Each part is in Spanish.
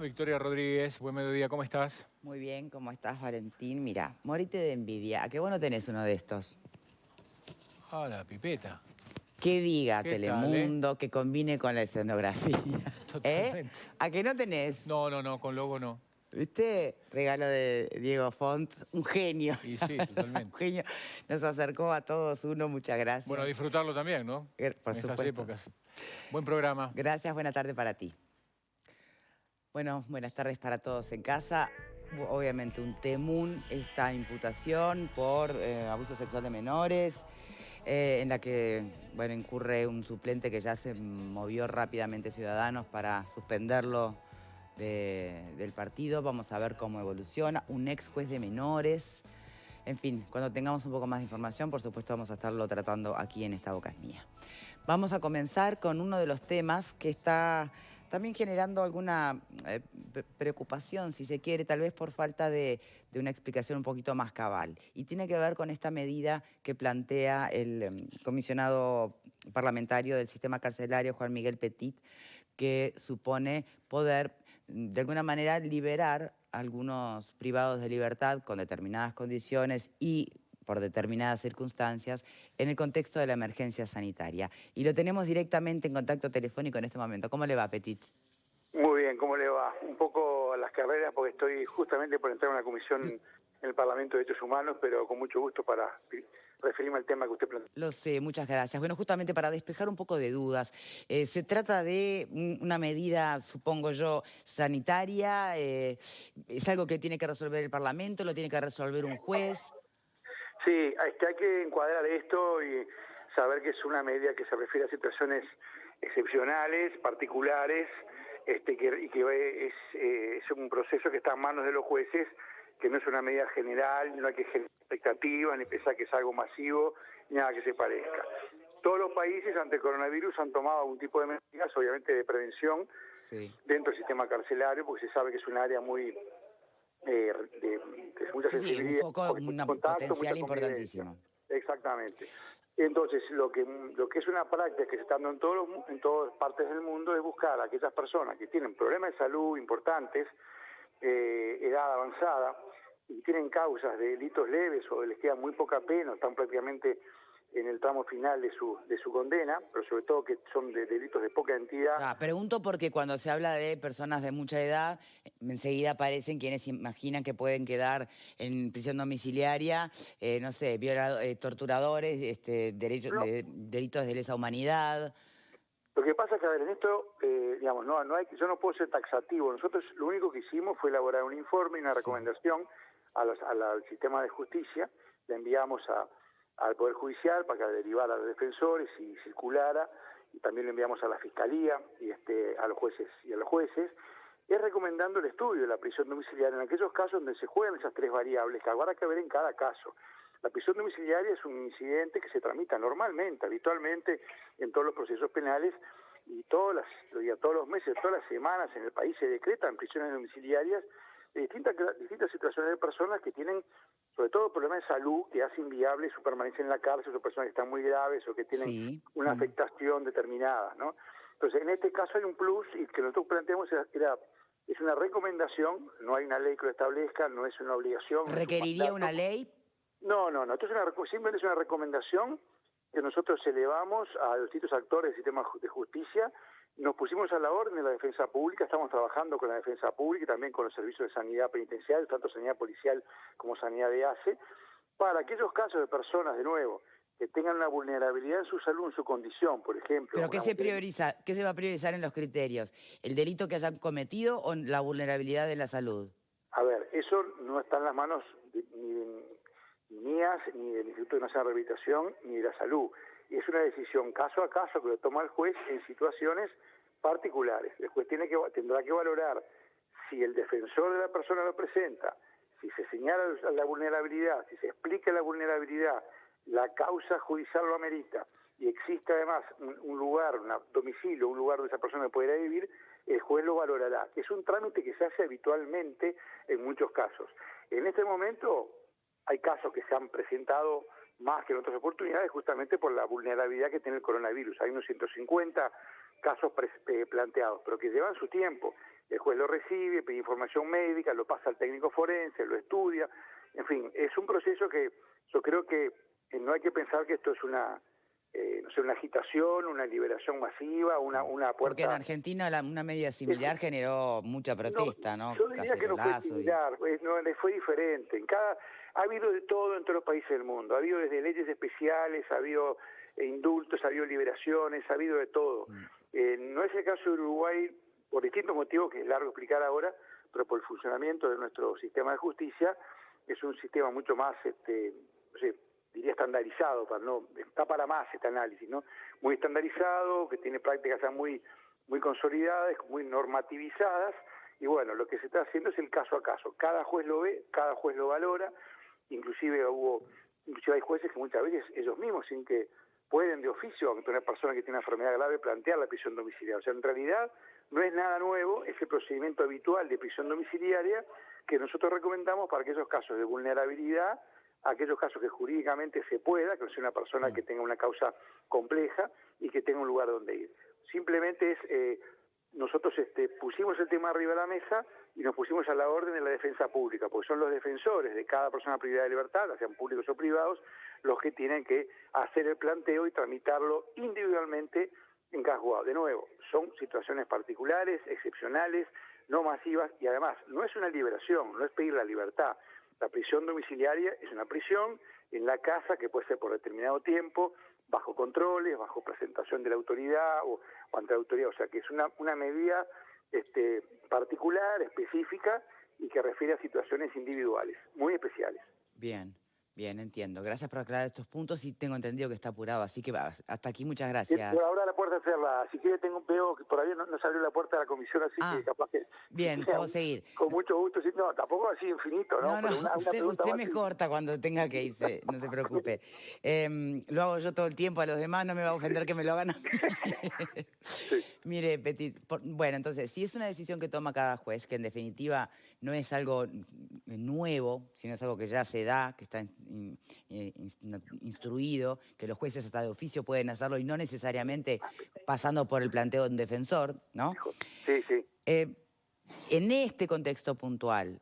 Victoria Rodríguez, buen mediodía, ¿cómo estás? Muy bien, ¿cómo estás, Valentín? Mira, morite de envidia. ¿A qué vos no tenés uno de estos? Ah, la pipeta. Que diga ¿Qué tal, Telemundo, que combine con la escenografía. ¿Eh? Totalmente. ¿A que no tenés? No, con logo no. ¿Viste? Regalo de Diego Font, un genio. Y sí, Un totalmente. genio. Nos acercó a todos uno, muchas Bueno, a gracias. disfrutarlo también, ¿no? Por En estas supuesto. épocas. Buen programa. Gracias, buena tarde para ti. Bueno, buenas tardes para todos en casa. Obviamente un temún esta imputación por abuso sexual de menores, en la que, bueno, incurre un suplente que ya se movió rápidamente Ciudadanos para suspenderlo del partido. Vamos a ver cómo evoluciona. Un ex juez de menores. En fin, cuando tengamos un poco más de información, por supuesto vamos a estarlo tratando aquí en Esta Boca es Mía. Vamos a comenzar con uno de los temas que está también generando alguna preocupación, si se quiere, tal vez por falta de una explicación un poquito más cabal. Y tiene que ver con esta medida que plantea el comisionado parlamentario del sistema carcelario, Juan Miguel Petit, que supone poder, de alguna manera, liberar a algunos privados de libertad con determinadas condiciones y por determinadas circunstancias en el contexto de la emergencia sanitaria. Y lo tenemos directamente en contacto telefónico en este momento. ¿Cómo le va, Petit? Muy bien, ¿cómo le va? Un poco a las carreras porque estoy justamente por entrar a una comisión en el Parlamento de Derechos Humanos, pero con mucho gusto para referirme al tema que usted plantea. Lo sé, muchas gracias. Bueno, justamente para despejar un poco de dudas, se trata de una medida, supongo yo, sanitaria, es algo que tiene que resolver el Parlamento, lo tiene que resolver un juez. Sí, hay que encuadrar esto y saber que es una medida que se refiere a situaciones excepcionales, particulares, y que es un proceso que está en manos de los jueces, que no es una medida general, no hay que generar expectativas, ni pensar que es algo masivo, ni nada que se parezca. Todos los países ante el coronavirus han tomado algún tipo de medidas, obviamente de prevención, Sí. dentro del sistema carcelario, porque se sabe que es un área muy de mucha Sí, sí, un sensibilidad, foco, mucho un contacto, potencial mucha convivencia. importantísimo. Exactamente. Entonces, lo que es una práctica que se está dando en todas partes del mundo es buscar a aquellas personas que tienen problemas de salud importantes, edad avanzada, y tienen causas de delitos leves o les queda muy poca pena, están prácticamente en el tramo final de su condena, pero sobre todo que son de delitos de poca entidad. Pregunto porque cuando se habla de personas de mucha edad, enseguida aparecen quienes imaginan que pueden quedar en prisión domiciliaria, no sé, torturadores, No, delitos de lesa humanidad. lo que pasa es que, a ver, en esto, digamos, yo no puedo ser taxativo. Nosotros lo único que hicimos fue elaborar un informe y una Sí. recomendación al sistema de justicia. La enviamos al Poder Judicial para que derivara a los defensores y circulara, y también lo enviamos a la Fiscalía y a los jueces es recomendando el estudio de la prisión domiciliaria en aquellos casos donde se juegan esas tres variables que habrá que ver en cada caso. La prisión domiciliaria es un incidente que se tramita normalmente, habitualmente, en todos los procesos penales, y todos los meses, todas las semanas en el país se decretan prisiones domiciliarias de distintas situaciones de personas que tienen, sobre todo, problemas de salud que hacen viable su permanencia en la cárcel, o personas que están muy graves o que tienen Sí. una afectación determinada, ¿no? Entonces, en este caso hay un plus, y que nosotros planteamos es una recomendación, no hay una ley que lo establezca, no es una obligación, no es un ¿Requeriría una mandato. ley? No. Esto simplemente es una recomendación que nosotros elevamos a los distintos actores del sistema de justicia. Nos pusimos a la orden de la defensa pública, estamos trabajando con la defensa pública y también con los servicios de sanidad penitenciaria, tanto sanidad policial como sanidad de ACE, para aquellos casos de personas, de nuevo, que tengan una vulnerabilidad en su salud, en su condición, por ejemplo. ¿Pero qué se prioriza? ¿Qué se va a priorizar en los criterios? ¿El delito que hayan cometido o la vulnerabilidad de la salud? A ver, eso no está en las manos ni mías, ni del Instituto Nacional de Rehabilitación, ni de la Salud. Y es una decisión caso a caso que lo toma el juez en situaciones particulares. El juez tendrá que valorar si el defensor de la persona lo presenta, si se señala la vulnerabilidad, si se explica la vulnerabilidad, la causa judicial lo amerita, y existe además un lugar, un domicilio, un lugar donde esa persona pudiera vivir, el juez lo valorará. Es un trámite que se hace habitualmente en muchos casos. En este momento hay casos que se han presentado más que en otras oportunidades justamente por la vulnerabilidad que tiene el coronavirus. Hay unos 150 casos planteados, pero que llevan su tiempo. el juez lo recibe, pide información médica, lo pasa al técnico forense, lo estudia, en fin, es un proceso que yo creo que no hay que pensar que esto es una, no sé, una agitación, una liberación masiva, una puerta... Porque en Argentina una medida similar generó mucha protesta, ¿no? Yo diría que no fue Cacerolazo similar, fue diferente. Ha habido de todo en todos los países del mundo, ha habido desde leyes especiales, ha habido indultos, ha habido liberaciones, ha habido de todo. No es el caso de Uruguay, por distintos motivos que es largo explicar ahora, pero por el funcionamiento de nuestro sistema de justicia, es un sistema mucho más, no sé, diría estandarizado, está para más este análisis, ¿no? Muy estandarizado, que tiene prácticas ya muy consolidadas, muy normativizadas, y bueno, lo que se está haciendo es el caso a caso. Cada juez lo ve, cada juez lo valora, inclusive hay jueces que muchas veces ellos mismos, sin que pueden de oficio, ante una persona que tiene una enfermedad grave, plantear la prisión domiciliaria. O sea, en realidad no es nada nuevo, es el procedimiento habitual de prisión domiciliaria que nosotros recomendamos para aquellos casos de vulnerabilidad, aquellos casos que jurídicamente se pueda, que no sea una persona que tenga una causa compleja y que tenga un lugar donde ir. Simplemente nosotros pusimos el tema arriba de la mesa y nos pusimos a la orden de la defensa pública, porque son los defensores de cada persona privada de libertad, sean públicos o privados, los que tienen que hacer el planteo y tramitarlo individualmente en cada juzgado. De nuevo, son situaciones particulares, excepcionales, no masivas, y además no es una liberación, no es pedir la libertad. La prisión domiciliaria es una prisión en la casa que puede ser por determinado tiempo, bajo controles, bajo presentación de la autoridad o ante la autoridad. O sea que es una medida particular, específica y que refiere a situaciones individuales, muy especiales. Bien, entiendo. Gracias por aclarar estos puntos y tengo entendido que está apurado, así que hasta aquí muchas gracias. Por ahora la puerta es cerrada. Si quiere veo que por ahí no se abrió la puerta de la comisión, así que capaz que... Bien, puedo seguir. Con mucho gusto. Sí, no, tampoco así infinito, ¿no? No, usted me más corta cuando tenga que irse, no se preocupe. Lo hago yo todo el tiempo, a los demás no me va a ofender que me lo hagan a mí. Sí. Mire, Petit, bueno, entonces, si es una decisión que toma cada juez, que en definitiva no es algo nuevo, sino es algo que ya se da, que está instruido, que los jueces hasta de oficio pueden hacerlo y no necesariamente pasando por el planteo de un defensor, ¿no? Sí, sí. En este contexto puntual,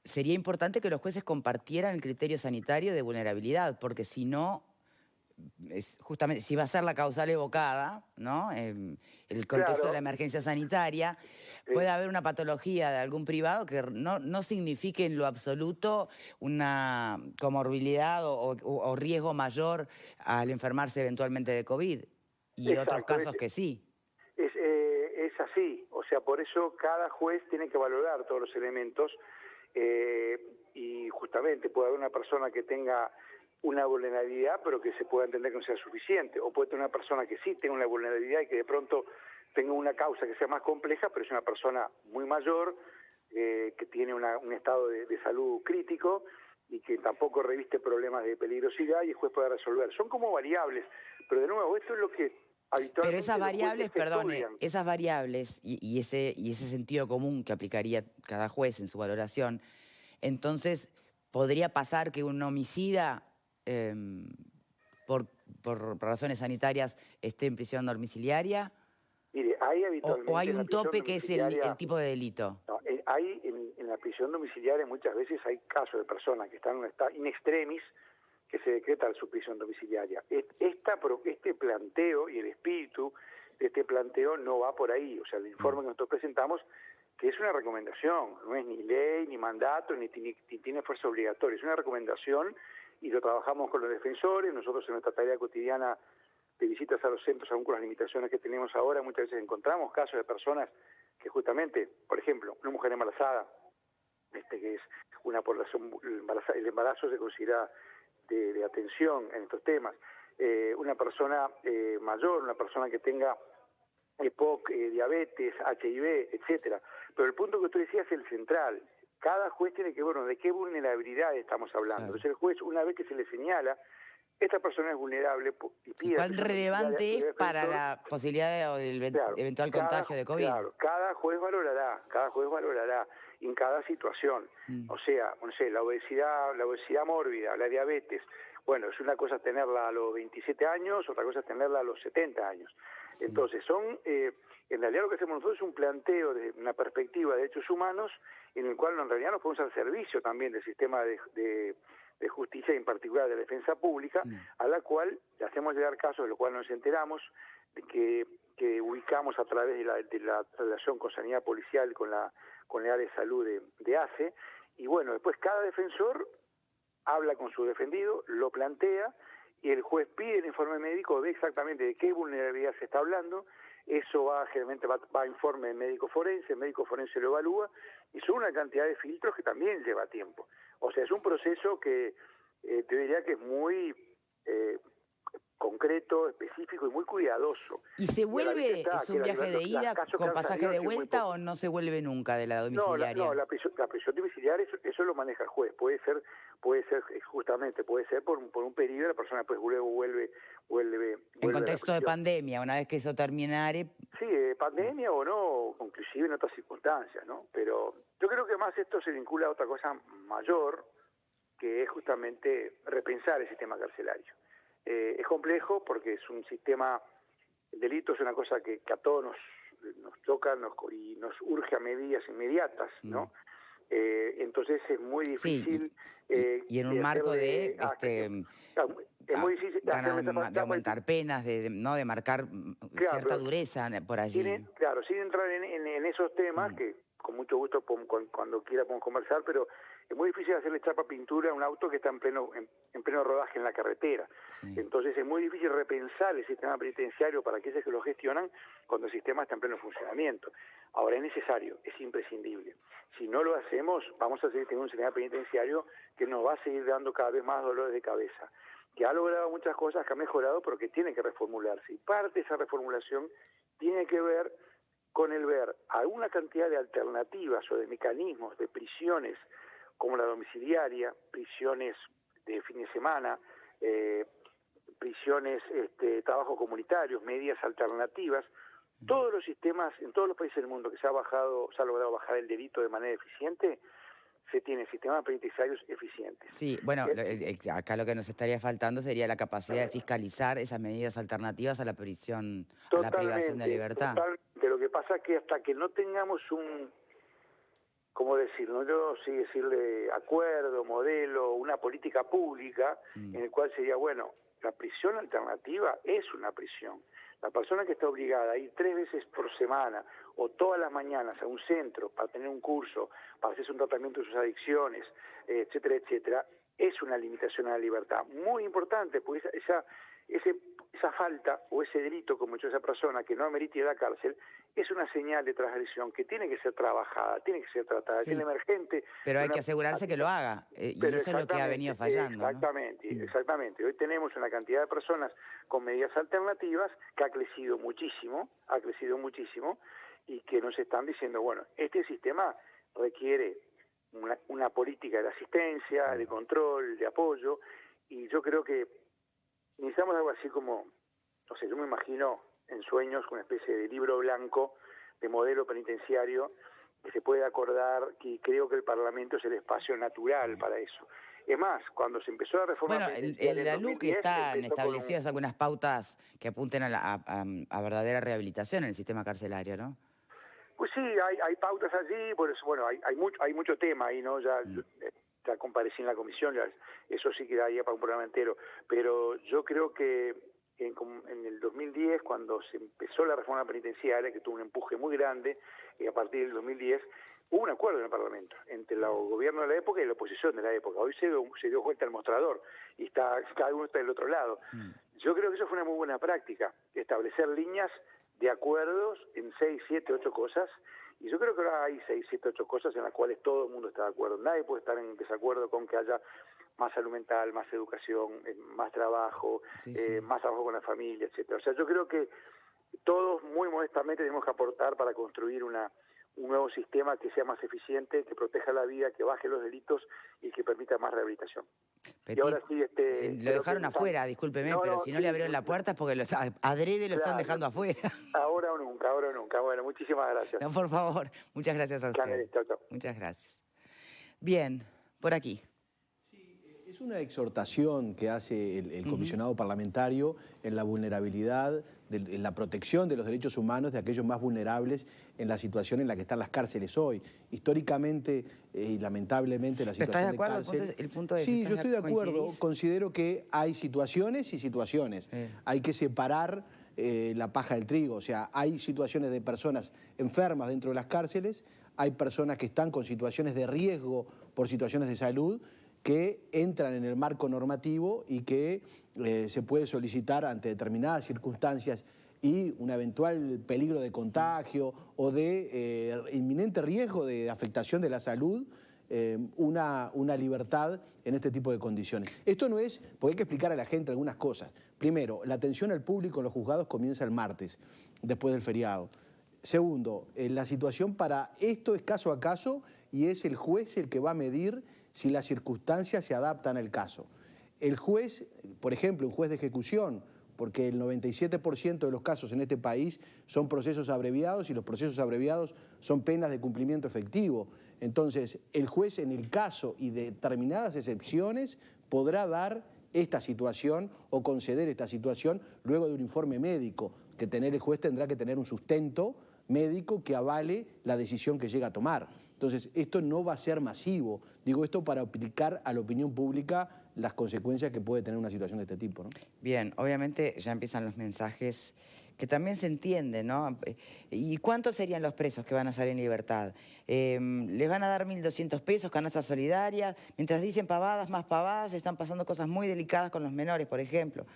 sería importante que los jueces compartieran el criterio sanitario de vulnerabilidad, porque si no, justamente, si va a ser la causal evocada, ¿no? El contexto de la emergencia sanitaria, puede haber una patología de algún privado que no signifique en lo absoluto una comorbilidad o riesgo mayor al enfermarse eventualmente de COVID, y otros casos que sí. Es así, o sea, por eso cada juez tiene que valorar todos los elementos y justamente puede haber una persona que tenga una vulnerabilidad, pero que se pueda entender que no sea suficiente, o puede tener una persona que sí tenga una vulnerabilidad y que de pronto tenga una causa que sea más compleja, pero es una persona muy mayor, que tiene un estado de salud crítico y que tampoco reviste problemas de peligrosidad y el juez puede resolver. Son como variables, pero de nuevo, esto es lo que habitualmente... Pero esas variables, perdone, esas variables y ese sentido común que aplicaría cada juez en su valoración, entonces podría pasar que un homicida por razones sanitarias esté en prisión domiciliaria. Mire, hay habitualmente... ¿O hay un tope que es el tipo de delito? No, hay en la prisión domiciliaria muchas veces hay casos de personas que están en un estado in extremis que se decreta su prisión domiciliaria. Este planteo y el espíritu de este planteo no va por ahí. O sea, el informe que nosotros presentamos, que es una recomendación, no es ni ley, ni mandato, ni tiene fuerza obligatoria, es una recomendación y lo trabajamos con los defensores. Nosotros en nuestra tarea cotidiana de visitas a los centros, aún con las limitaciones que tenemos ahora, muchas veces encontramos casos de personas que justamente, por ejemplo, una mujer embarazada, que es una población, el embarazo se considera de atención en estos temas, una persona mayor, una persona que tenga EPOC, diabetes, HIV, etcétera. Pero el punto que usted decía es el central. Cada juez tiene que ver, bueno, de qué vulnerabilidad estamos hablando. Entonces el juez, una vez que se le señala, esta persona es vulnerable y pide... ¿Cuán relevante es para la posibilidad del eventual contagio de COVID? Claro, cada juez valorará en cada situación. O sea, no sé, la obesidad mórbida, la diabetes, bueno, es una cosa tenerla a los 27 años, otra cosa es tenerla a los 70 años. Sí. Entonces, en realidad lo que hacemos nosotros es un planteo de una perspectiva de derechos humanos en el cual en realidad nos ponemos al servicio también del sistema de justicia y en particular de defensa pública, a la cual le hacemos llegar casos de los cuales nos enteramos, de que ubicamos a través de la relación con sanidad policial, con la área de salud de ACE, y bueno, después cada defensor habla con su defendido, lo plantea, y el juez pide el informe médico, ve exactamente de qué vulnerabilidad se está hablando, eso generalmente va a informe del médico forense, el médico forense lo evalúa, y son una cantidad de filtros que también lleva tiempo. O sea, es un proceso que te diría que es muy concreto, específico y muy cuidadoso. ¿Y se vuelve, es un viaje de ida con pasaje de vuelta o no se vuelve nunca de la domiciliaria? No, la prisión domiciliaria, eso lo maneja el juez. Puede ser justamente, puede ser por un periodo, la persona pues luego vuelve En contexto de pandemia, una vez que eso terminare. Sí, pandemia o no, inclusive en otras circunstancias, ¿no? Pero yo creo que más esto se vincula a otra cosa mayor, que es justamente repensar el sistema carcelario. Es complejo porque es un sistema, el delito es una cosa que a todos nos toca y nos urge a medidas inmediatas, ¿no? Entonces es muy difícil... Sí, y en un marco de... es muy difícil de aumentar penas, de marcar cierta dureza por allí. Sin entrar en esos temas, que con mucho gusto cuando quiera podemos conversar, pero es muy difícil hacerle chapa pintura a un auto que está en pleno rodaje en la carretera. Sí. Entonces es muy difícil repensar el sistema penitenciario para aquellos que lo gestionan cuando el sistema está en pleno funcionamiento. Ahora es necesario, es imprescindible. Si no lo hacemos, vamos a seguir teniendo un sistema penitenciario que nos va a seguir dando cada vez más dolores de cabeza, que ha logrado muchas cosas, que ha mejorado, pero que tiene que reformularse. Y parte de esa reformulación tiene que ver con el ver alguna cantidad de alternativas o de mecanismos de prisiones como la domiciliaria, prisiones de fin de semana, prisiones, trabajos comunitarios, medidas alternativas. Todos los sistemas, en todos los países del mundo que se ha logrado bajar el delito de manera eficiente, se tienen sistemas penitenciarios eficientes. Sí, bueno, acá lo que nos estaría faltando sería la capacidad de fiscalizar esas medidas alternativas a la prisión, a la privación de libertad. Totalmente. Lo que pasa es que hasta que no tengamos ¿cómo decirlo? Yo sí decirle acuerdo, modelo, una política pública en el cual sería, bueno, la prisión alternativa es una prisión. La persona que está obligada a ir 3 veces por semana o todas las mañanas a un centro para tener un curso, para hacerse un tratamiento de sus adicciones, etcétera, etcétera, es una limitación a la libertad muy importante, porque esa falta o ese delito como hecho esa persona que no amerita ir a la cárcel es una señal de transgresión que tiene que ser trabajada, tiene que ser tratada, sí, es emergente. Pero hay que asegurarse que lo haga, y eso es lo que ha venido fallando. Exactamente, ¿no? Exactamente. Hoy tenemos una cantidad de personas con medidas alternativas que ha crecido muchísimo, y que nos están diciendo, bueno, este sistema requiere una política de asistencia, de control, de apoyo, y yo creo que necesitamos algo así como, no sé, yo me imagino en sueños una especie de libro blanco de modelo penitenciario que se puede acordar, y creo que el Parlamento es el espacio natural para eso. Es más, cuando se empezó la reforma penitenciaria... Bueno, la LUC están establecidas algunas pautas que apunten a verdadera rehabilitación en el sistema carcelario, ¿no? Pues sí, hay pautas allí, por eso, bueno, hay mucho tema ahí, ¿no? Ya comparecí en la comisión, eso sí que daría para un programa entero, pero yo creo que en el 2010, cuando se empezó la reforma penitenciaria, que tuvo un empuje muy grande, y a partir del 2010 hubo un acuerdo en el Parlamento entre el gobierno de la época y la oposición de la época. Hoy se dio vuelta el mostrador y cada uno está del otro lado. Yo creo que eso fue una muy buena práctica, establecer líneas de acuerdos en 6, 7, 8 cosas, y yo creo que ahora hay 6, 7, 8 cosas en las cuales todo el mundo está de acuerdo. Nadie puede estar en desacuerdo con que haya más salud mental, más educación, más trabajo, más trabajo con la familia, etcétera. O sea, yo creo que todos muy modestamente tenemos que aportar para construir un nuevo sistema que sea más eficiente, que proteja la vida, que baje los delitos y que permita más rehabilitación. Petit, y ahora sí, lo dejaron afuera, discúlpeme, pero si no le abrieron la puerta es porque adrede lo están dejando afuera. Ahora o nunca. Bueno, muchísimas gracias. No, por favor, muchas gracias a usted. Chao. Muchas gracias. Bien, por aquí. Es una exhortación que hace el comisionado parlamentario en la vulnerabilidad de la protección de los derechos humanos de aquellos más vulnerables en la situación en la que están las cárceles hoy. Históricamente y lamentablemente la situación ¿Estás de acuerdo? cárcel... El punto es, Sí, yo estoy de acuerdo. ¿coincidís? Considero que hay situaciones y situaciones. Hay que separar la paja del trigo. O sea, hay situaciones de personas enfermas dentro de las cárceles, hay personas que están con situaciones de riesgo por situaciones de salud que entran en el marco normativo y que se puede solicitar ante determinadas circunstancias y un eventual peligro de contagio o de inminente riesgo de afectación de la salud, una libertad en este tipo de condiciones. Esto no es, porque hay que explicar a la gente algunas cosas. Primero, la atención al público en los juzgados comienza el martes, después del feriado. Segundo, la situación para esto es caso a caso y es el juez el que va a medir si las circunstancias se adaptan al caso. El juez, por ejemplo, un juez de ejecución, porque el 97% de los casos en este país son procesos abreviados y los procesos abreviados son penas de cumplimiento efectivo. Entonces, el juez en el caso y de determinadas excepciones podrá dar esta situación o conceder esta situación luego de un informe médico, que el juez tendrá que tener un sustento médico que avale la decisión que llega a tomar. Entonces, esto no va a ser masivo. Digo esto para aplicar a la opinión pública las consecuencias que puede tener una situación de este tipo, ¿no? Bien, obviamente ya empiezan los mensajes que también se entienden, ¿no? ¿Y cuántos serían los presos que van a salir en libertad? ¿Les van a dar 1.200 pesos, canastas solidarias? Mientras dicen pavadas, más pavadas, están pasando cosas muy delicadas con los menores, por ejemplo.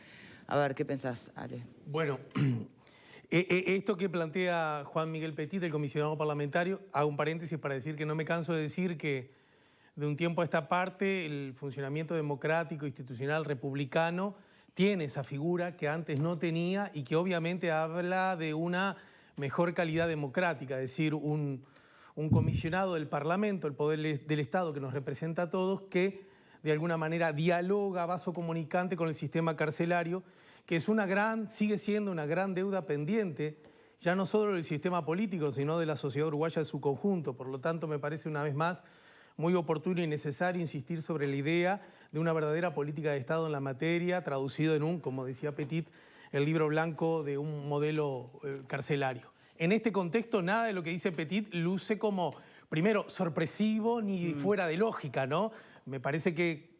A ver, ¿qué pensás, Ale? Bueno, esto que plantea Juan Miguel Petit, el comisionado parlamentario, hago un paréntesis para decir que no me canso de decir que de un tiempo a esta parte el funcionamiento democrático, institucional, republicano tiene esa figura que antes no tenía y que obviamente habla de una mejor calidad democrática, es decir, un comisionado del Parlamento, el poder del Estado que nos representa a todos, que de alguna manera dialoga, vaso comunicante con el sistema carcelario, que es sigue siendo una gran deuda pendiente, ya no solo del sistema político, sino de la sociedad uruguaya en su conjunto. Por lo tanto, me parece una vez más muy oportuno y necesario insistir sobre la idea de una verdadera política de Estado en la materia, traducido en como decía Petit, el libro blanco de un modelo carcelario. En este contexto, nada de lo que dice Petit luce como, primero, sorpresivo ni fuera de lógica, ¿no? Me parece que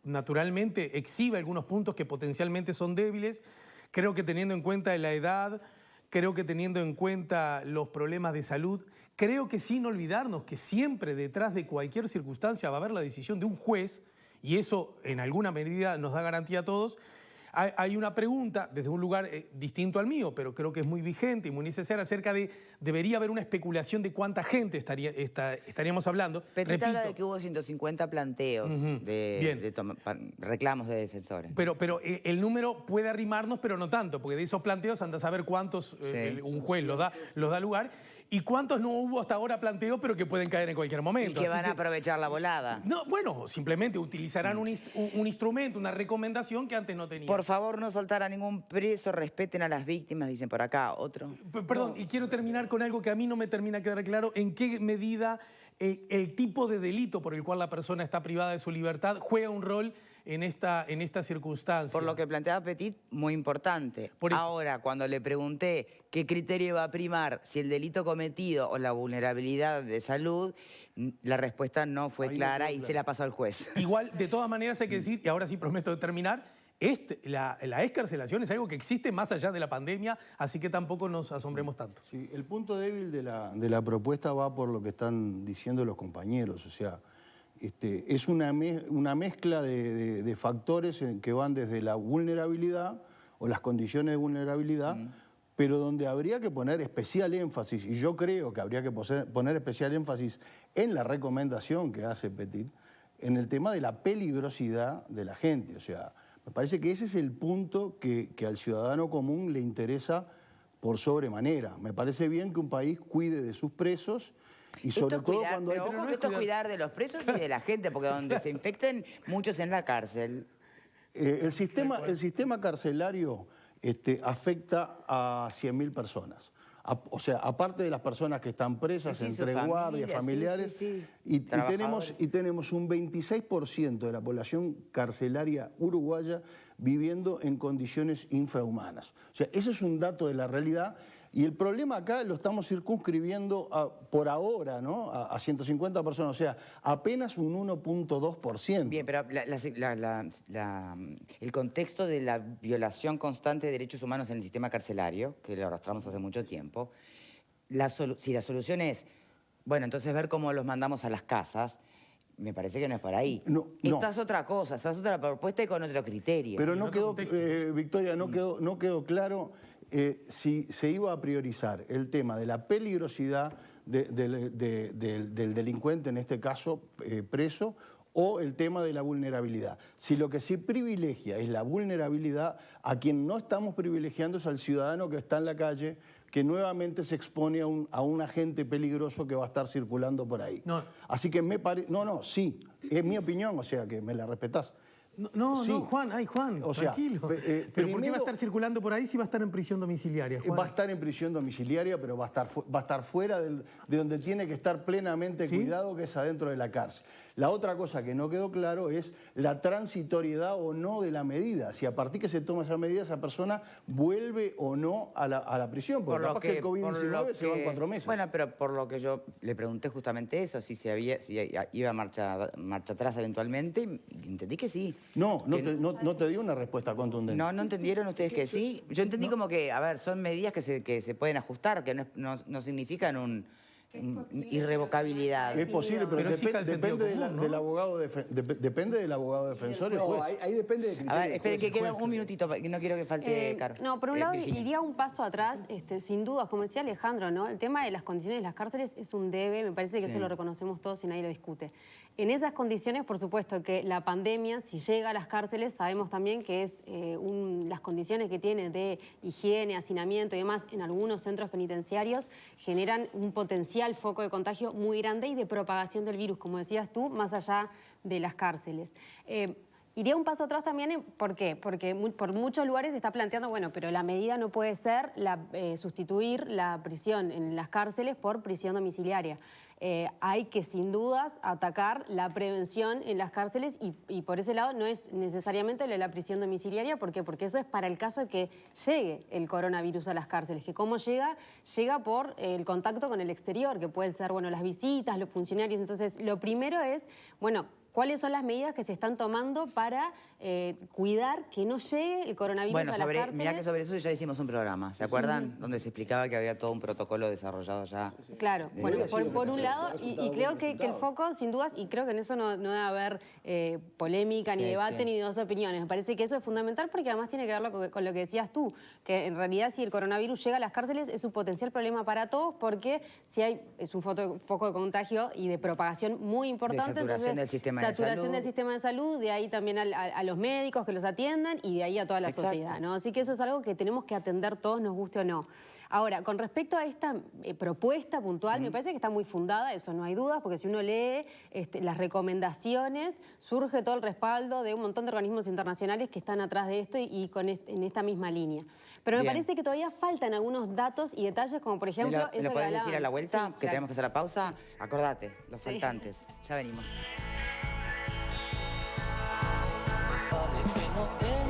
naturalmente exhibe algunos puntos que potencialmente son débiles. Creo que teniendo en cuenta la edad, creo que teniendo en cuenta los problemas de salud, creo que sin olvidarnos que siempre detrás de cualquier circunstancia va a haber la decisión de un juez, y eso en alguna medida nos da garantía a todos. Hay una pregunta desde un lugar distinto al mío, pero creo que es muy vigente y muy necesaria, acerca de, debería haber una especulación de cuánta gente estaríamos hablando. Petit habla de que hubo 150 planteos de reclamos de defensores. Pero el número puede arrimarnos, pero no tanto, porque de esos planteos anda a saber cuántos un juez los da lugar. ¿Y cuántos no hubo hasta ahora planteos, pero que pueden caer en cualquier momento? Y que van a aprovechar la volada. No, bueno, simplemente utilizarán un instrumento, una recomendación que antes no tenían. Por favor, no soltar a ningún preso, respeten a las víctimas, dicen por acá. Otro. Perdón, y quiero terminar con algo que a mí no me termina de quedar claro. ¿En qué medida el tipo de delito por el cual la persona está privada de su libertad juega un rol en esta circunstancia? Por lo que planteaba Petit, muy importante. Ahora, cuando le pregunté qué criterio va a primar, si el delito cometido o la vulnerabilidad de salud, la respuesta no fue clara y se la pasó al juez. Igual, de todas maneras hay que decir, y ahora sí prometo terminar, la excarcelación es algo que existe más allá de la pandemia, así que tampoco nos asombremos tanto. Sí, el punto débil de la propuesta va por lo que están diciendo los compañeros, o sea, es una mezcla de factores que van desde la vulnerabilidad o las condiciones de vulnerabilidad, pero donde habría que poner especial énfasis, y yo creo que habría que poner especial énfasis en la recomendación que hace Petit, en el tema de la peligrosidad de la gente. O sea, me parece que ese es el punto que al ciudadano común le interesa por sobremanera. Me parece bien que un país cuide de sus presos, y sobre todo cuando hay... Pero ojo que esto es cuidar de los presos y de la gente, porque donde se infecten muchos en la cárcel. El sistema carcelario afecta a 100.000 personas. O sea, aparte de las personas que están presas, entre guardias, familiares, y tenemos un 26% de la población carcelaria uruguaya viviendo en condiciones infrahumanas. O sea, ese es un dato de la realidad. Y el problema acá lo estamos circunscribiendo por ahora, ¿no? A 150 personas, o sea, apenas un 1.2%. Bien, pero el contexto de la violación constante de derechos humanos en el sistema carcelario, que lo arrastramos hace mucho tiempo, si la solución es, bueno, entonces ver cómo los mandamos a las casas, me parece que no es por ahí. Esta es otra cosa, esta es otra propuesta y con otro criterio. Pero no quedó, Victoria, no quedó claro si se iba a priorizar el tema de la peligrosidad del delincuente, en este caso preso, o el tema de la vulnerabilidad. Si lo que sí privilegia es la vulnerabilidad, a quien no estamos privilegiando es al ciudadano que está en la calle, que nuevamente se expone a un agente peligroso que va a estar circulando por ahí. No. Así que me parece... sí, es mi opinión, o sea que me la respetás. No, Sí. Juan, O sea, tranquilo. ¿Pero por qué va a estar circulando por ahí si va a estar en prisión domiciliaria, Juan? Va a estar en prisión domiciliaria, pero va a estar fuera de donde tiene que estar plenamente cuidado, que es adentro de la cárcel. La otra cosa que no quedó claro es la transitoriedad o no de la medida. Si a partir que se toma esa medida, esa persona vuelve o no a la prisión. Porque capaz que el COVID-19 se va en 4 meses. Bueno, pero por lo que yo le pregunté justamente eso, si iba a marcha atrás eventualmente, y entendí que sí. No te dio una respuesta contundente. ¿No entendieron ustedes que sí? Yo entendí como que, a ver, son medidas que se pueden ajustar, que no significan irrevocabilidad. Es posible, pero exija el sentido depende común, ¿no? del abogado defensor y el juez. Ahí depende del criterio. A ver, esperen que del juez. queda un minutito, que no quiero que falte, Caro. No, por un lado Virginia. iría un paso atrás, sin dudas, como decía Alejandro, ¿no? El tema de las condiciones de las cárceles es un debe, me parece que eso lo reconocemos todos y nadie lo discute. En esas condiciones, por supuesto, que la pandemia, si llega a las cárceles, sabemos también que es las condiciones que tiene de higiene, hacinamiento y demás en algunos centros penitenciarios generan un potencial foco de contagio muy grande y de propagación del virus, como decías tú, más allá de las cárceles. Iría un paso atrás también, ¿por qué? Porque por muchos lugares se está planteando, bueno, pero la medida no puede ser sustituir la prisión en las cárceles por prisión domiciliaria. Hay que sin dudas atacar la prevención en las cárceles y por ese lado no es necesariamente lo de la prisión domiciliaria. ¿Por qué? Porque eso es para el caso de que llegue el coronavirus a las cárceles. Que cómo llega por el contacto con el exterior, que pueden ser, bueno, las visitas, los funcionarios. Entonces, lo primero es, bueno, ¿cuáles son las medidas que se están tomando para cuidar que no llegue el coronavirus a las cárceles? Mirá que sobre eso ya hicimos un programa, ¿se acuerdan? Donde se explicaba que había todo un protocolo desarrollado ya. Claro, bueno, por un lado, y creo que el foco, sin dudas, y creo que en eso no debe haber polémica, ni debate, ni dos opiniones. Me parece que eso es fundamental porque además tiene que ver con lo que decías tú, que en realidad si el coronavirus llega a las cárceles es un potencial problema para todos porque es un foco de contagio y de propagación muy importante. De saturación del sistema de salud. Del sistema de salud, de ahí también a los médicos que los atiendan y de ahí a toda la sociedad, ¿no? Así que eso es algo que tenemos que atender todos, nos guste o no. Ahora, con respecto a esta propuesta puntual, me parece que está muy fundada, eso no hay dudas, porque si uno lee las recomendaciones, surge todo el respaldo de un montón de organismos internacionales que están atrás de esto y en esta misma línea. Pero me parece que todavía faltan algunos datos y detalles, como por ejemplo... ¿Me lo podés decir a la vuelta? Sí, que claro. tenemos que hacer la pausa. Acordate, los faltantes. Ya venimos. Sabe que no te